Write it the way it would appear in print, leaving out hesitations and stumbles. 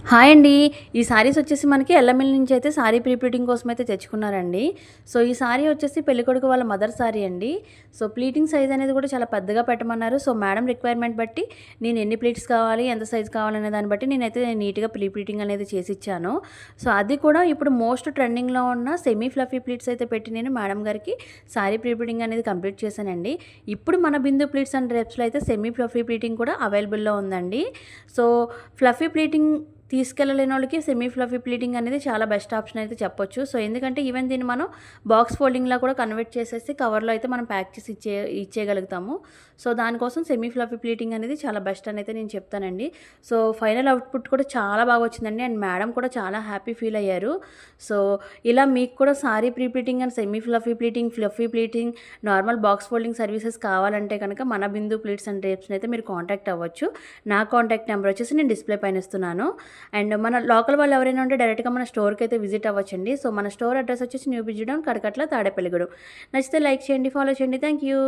Hi అండి. ఈ సారీస్ వచ్చేసి మనకి ఎల్ఎంఎల్ నుంచి అయితే సారీ ప్రీ ప్లీటింగ్ కోసం అయితే తెచ్చుకున్నారండి. సో, ఈ సారీ వచ్చేసి పెళ్ళికొడుకు వాళ్ళ మదర్ సారీ అండి. సో, ప్లీటింగ్ సైజ్ అనేది కూడా చాలా పెద్దగా పెట్టమన్నారు. సో, మేడం రిక్వైర్మెంట్ బట్టి నేను ఎన్ని ప్లీట్స్ కావాలి, ఎంత సైజ్ కావాలనే దాన్ని బట్టి నేనైతే నీట్‌గా ప్రీ ప్లీటింగ్ అనేది చేసిచ్చాను. సో, అది కూడా ఇప్పుడు మోస్ట్ ట్రెండింగ్‌లో ఉన్న సెమీ ఫ్లఫీ ప్లీట్స్ అయితే పెట్టి నేను మేడం గారికి సారీ ప్రీ ప్లీటింగ్ అనేది కంప్లీట్ చేశానండి. ఇప్పుడు మన బిందు ప్లీట్స్ అండ్ డ్రేప్స్‌లో అయితే సెమీ ఫ్లఫీ ప్లీటింగ్ కూడా అవైలబుల్‌లో ఉందండి. సో, ఫ్లఫీ ప్లీటింగ్ తీసుకెళ్ళలేనోళ్ళకి సెమీ ఫ్లఫీ ప్లీటింగ్ అనేది చాలా బెస్ట్ ఆప్షన్ అయితే చెప్పొచ్చు. సో, ఎందుకంటే ఈవెన్ దీన్ని మనం బాక్స్ ఫోల్డింగ్‌లా కూడా కన్వర్ట్ చేసేసి కవర్‌లో అయితే మనం ప్యాక్ చేసి ఇచ్చేయగలుగుతాము. సో, దానికోసం సెమీ ఫ్లఫీ ప్లీటింగ్ అనేది చాలా బెస్ట్ అని అయితే నేను చెప్తానండి. సో, ఫైనల్ అవుట్‌పుట్ కూడా చాలా బాగా వచ్చిందండి. అండ్ మేడం కూడా చాలా హ్యాపీ ఫీల్ అయ్యారు. సో, ఇలా మీకు కూడా sorry pre pleating and semi fluffy pleating, fluffy pleating, normal box folding services కావాలంటే కనుక మన బిందు ప్లీట్స్ అండ్ డ్రేప్స్‌ని అయితే మీరు కాంటాక్ట్ అవ్వచ్చు. నా కాంటాక్ట్ నెంబర్ వచ్చేసి నేను డిస్‌ప్లే పైన ఇస్తున్నాను. అండ్ మన లోకల్ వాళ్ళు ఎవరైనా ఉంటే డైరెక్ట్‌గా మన స్టోర్‌కి అయితే విజిట్ అవ్వచ్చండి. సో, మన స్టోర్ అడ్రస్ వచ్చేసి new bridge down, Kadakatla, Tadepalligudem. నచ్చితే లైక్ చేయండి, ఫాలో చేయండి. Thank you.